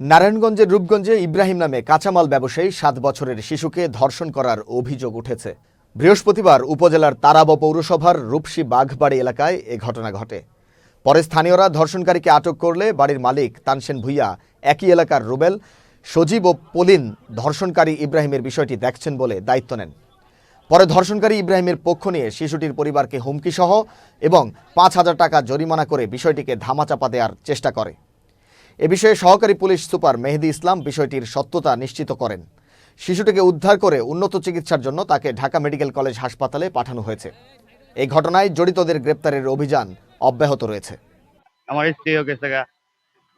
নারায়ণগঞ্জের রূপগঞ্জে ইব্রাহিম নামে কাঁচামাল ব্যবসায়ী ৭ বছরের শিশুকে ধর্ষণ করার অভিযোগ উঠেছে। বৃহস্পতিবার উপজেলার তারাব পৌরসভার রূপসী বাঘবাড়ি এলাকায় এ ঘটনা ঘটে। পরে স্থানীয়রা ধর্ষণকারীকে আটক করলে বাড়ির মালিক তানসেন ভুইয়া একই এলাকার রুবেল, সজীব ও পলিন ধর্ষণকারী ইব্রাহিমের বিষয়টি দেখছেন বলে দায়িত্ব নেন। পরে ধর্ষণকারী ইব্রাহিমের পক্ষ নিয়ে শিশুটির পরিবারকে হুমকিসহ এবং ৫,০০০ টাকা জরিমানা করে বিষয়টিকে ধামাচাপা দেওয়ার চেষ্টা করে। এ বিষয়ে সহকারী পুলিশ সুপার মেহেদী ইসলাম বিষয়টির সত্যতা নিশ্চিত করেন। শিশুটিকে উদ্ধার করে উন্নত চিকিৎসার জন্য তাকে ঢাকা মেডিকেল কলেজ হাসপাতালে পাঠানো হয়েছে। এই ঘটনায় জড়িতদের গ্রেপ্তারের অভিযান অব্যাহত রয়েছে। আমার স্ত্রীও গেছে গা,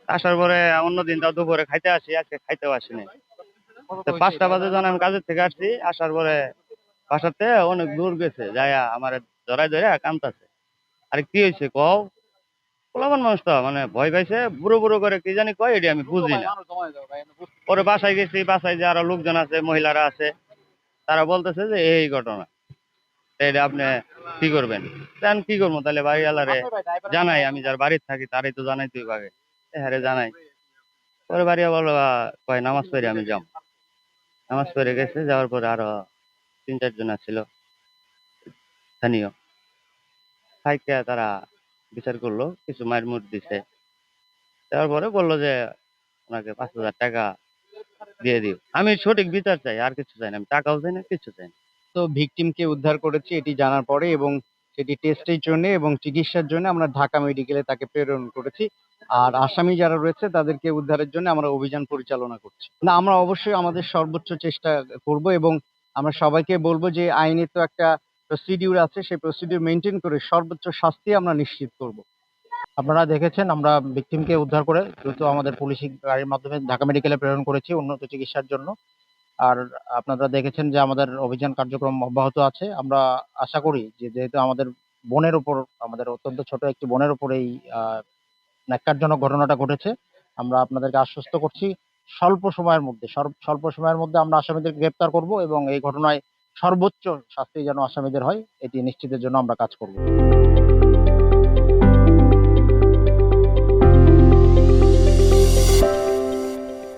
আসার পরে অন্যদিন তাও দুপুরে খাইতে আসি, আজকে খাইতেও আসিনি। তো ৫টা বাজে যখন আমি কাজের থেকে আসছি, আসার পরে বাসাতে অনেক দূর গেছে, যাইয়া আমার জড়াই ধরে কান্দতেছে। আরে কি হয়েছে কও? পোলাপান মানুষ তো মানে ভয় পাইছে, বুড়ো বুড়ো করে কি জানি কয়, এটি আমি বুঝি না। পরে বাসায় গেছি, বাসায় যে আরো লোকজন আছে, মহিলারা আছে, তারা বলতেছে যে এই ঘটনা, এটা আপনি কি করবেন? আমি কি করবো তাহলে? বাড়ি আলারে জানাই, আমি যার বাড়িতে থাকি তারই তো জানাই, তুই আগে হ্যাঁ জানাই। পরে বাড়ি বলো কয় নামাজ পড়ে আমি যাম। নামাজ পড়ে গেছে, যাওয়ার পরে আরো ৩-৪ জন ছিল স্থানীয়, থাইকা তারা বিচার করলো, কিছু মায়ের মুখ দিছে। দেওয়ার পরে বললো যে ওনাকে ৫,০০০ টাকা দিয়ে দিও। আমি সঠিক বিচার চাই, আর কিছু চাই না, আমি টাকাও চাই না, কিছু চাই না। তো ভিকটিমকে উদ্ধার করেছি এটি জানার পরে, এবং সেটি টেস্টের জন্য এবং চিকিৎসার জন্য আমরা ঢাকা মেডিকেলে তাকে প্রেরণ করেছি। আর আসামি যারা রয়েছে তাদেরকে উদ্ধারের জন্য আমরা অভিযান পরিচালনা করছি। না, আমরা অবশ্যই আমাদের সর্বোচ্চ চেষ্টা করব, এবং আমরা সবাইকে বলবো যে আইনের তো একটা প্রসিডিউর আছে, সেই প্রসিডিউর মেনটেন করে সর্বোচ্চ শাস্তি আমরা নিশ্চিত করব। আপনারা দেখেছেন আমরা ভিকটিমকে উদ্ধার করে দ্রুত আমাদের পুলিশি গাড়ির মাধ্যমে ঢাকা মেডিকেলে প্রেরণ করেছি উন্নত চিকিৎসার জন্য। আর আপনারা দেখেছেন যে আমাদের অভিযান কার্যক্রম অব্যাহত আছে। আমরা আশা করি যে যেহেতু আমাদের বোনের উপর, আমাদের অত্যন্ত ছোট একটি বোনের উপর এই ন্যাক্কারজনক ঘটনাটা ঘটেছে, আমরা আপনাদেরকে আশ্বস্ত করছি স্বল্প সময়ের মধ্যে আমরা আসামিদের গ্রেপ্তার করব, এবং এই ঘটনায় সর্বোচ্চ শাস্তি যেন আসামিদের হয় এটি নিশ্চিতের জন্য আমরা কাজ করব।